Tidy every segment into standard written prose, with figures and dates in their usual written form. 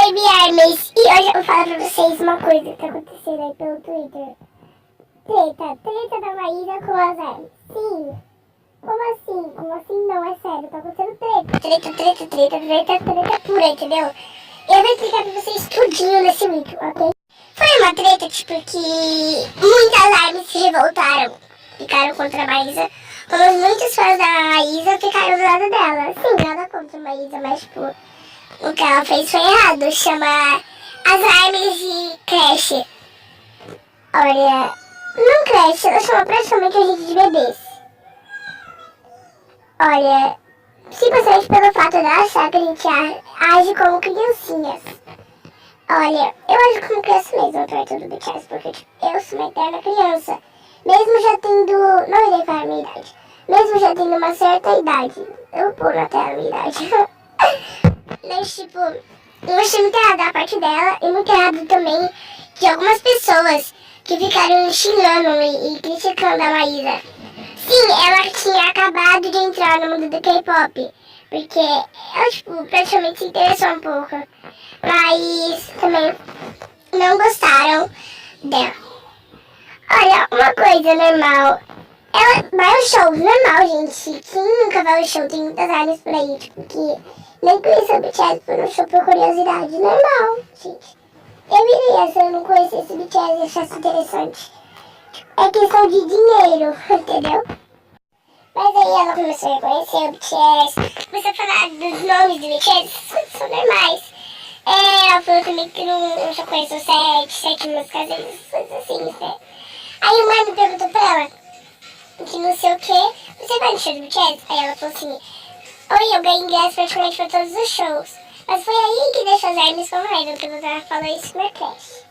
Oi, Biarmes! E hoje eu vou falar pra vocês uma coisa que tá acontecendo aí pelo Twitter. Treta da Maisa com as armas. Sim. Como assim? Como assim não? É sério, tá acontecendo treta pura, entendeu? Eu vou explicar pra vocês tudinho nesse vídeo, ok? Foi uma treta, tipo, que muitas armas se revoltaram, ficaram contra a Maisa. Como muitos fãs da Maisa ficaram do lado dela. Sim, nada contra a Maisa, mas, tipo, o que ela fez foi errado. Chamar as armas de creche. Olha, não creche, ela chama praticamente a gente de bebês. Olha, simplesmente pelo fato dela achar que a gente age como criancinhas. Olha, eu ajo como criança mesmo perto do BTS, porque tipo, eu sou uma eterna criança. Mesmo já tendo, não irei falar a minha idade, mesmo já tendo uma certa idade, eu pulo até a minha idade. Mas tipo, eu achei muito errado a parte dela e muito errado também de algumas pessoas que ficaram xingando e criticando a Maisa. Sim, ela tinha acabado de entrar no mundo do K-pop, porque ela tipo, praticamente se interessou um pouco, mas também não gostaram dela. Olha, uma coisa normal, ela vai ao show, normal, gente. Quem nunca vai ao show? Tem muitas áreas por aí, tipo, que nem conheceu o BTS por um show por curiosidade. Normal, gente. Eu iria se eu não conhecesse o BTS e achasse interessante. É questão de dinheiro, entendeu? Mas aí ela começou a reconhecer o BTS, começou a falar dos nomes do BTS, essas coisas são normais. Ela falou também que não já conheceu sete músicas deles, coisas assim, né? Aí o Mano perguntou pra ela, que não sei o que, você vai no show do BTS? Aí ela falou assim, oi, eu ganhei ingresso praticamente pra todos os shows. Mas foi aí que deixou as armas com raiva, porque você falou isso no crash.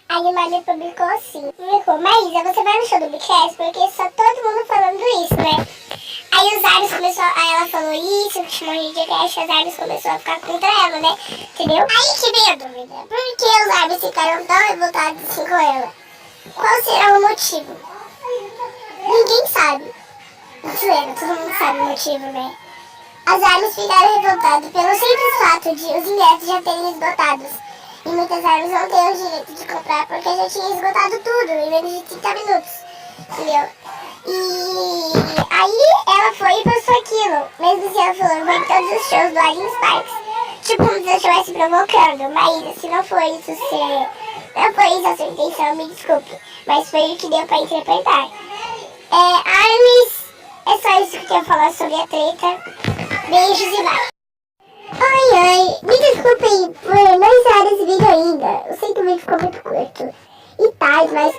Aí o Mano publicou assim, Maisa, você vai no show do BTS? Porque só todo mundo falando isso, né? Aí os Armes começou, aí ela falou isso, chamou a gente de crash, as Armes começou a ficar contra ela, né? Entendeu? Aí que veio a dúvida, por que os Armes ficaram tão revoltados assim com ela? Qual será o motivo? Ninguém sabe. Zoeira, todo mundo sabe o motivo, né? As armas ficaram revoltadas pelo simples fato de os ingressos já terem esgotados. E muitas armas não têm o direito de comprar porque já tinha esgotado tudo em menos de 30 minutos. Entendeu? E aí ela foi e postou aquilo. Mesmo se ela falou, vai em todos os shows do Alien Sparks. Tipo, como se eu estivesse provocando. Mas se não foi isso não foi isso a sua intenção, me desculpe. Mas foi o que deu pra interpretar. Armes, é só isso que eu queria falar sobre a treta. Beijos e vai. Oi, me desculpem por não encerrar esse vídeo ainda. Eu sei que o vídeo ficou muito curto. E tal, mas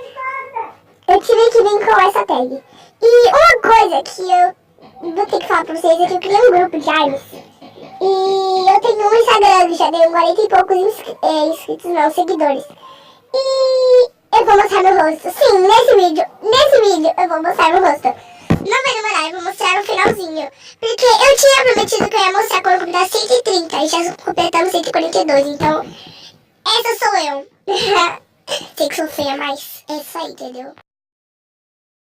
eu tive que vir com essa tag. E uma coisa que eu vou ter que falar pra vocês é que eu criei um grupo de armes. E eu tenho um Instagram, já dei 40 e poucos inscritos, não, seguidores. E eu vou mostrar meu rosto. Sim, nesse vídeo eu vou mostrar meu rosto. Não vai demorar, eu vou mostrar no finalzinho. Porque eu tinha prometido que eu ia mostrar quando completar 130 e já completamos 142, então essa sou eu. Sei que sou feia, mas é isso aí, entendeu?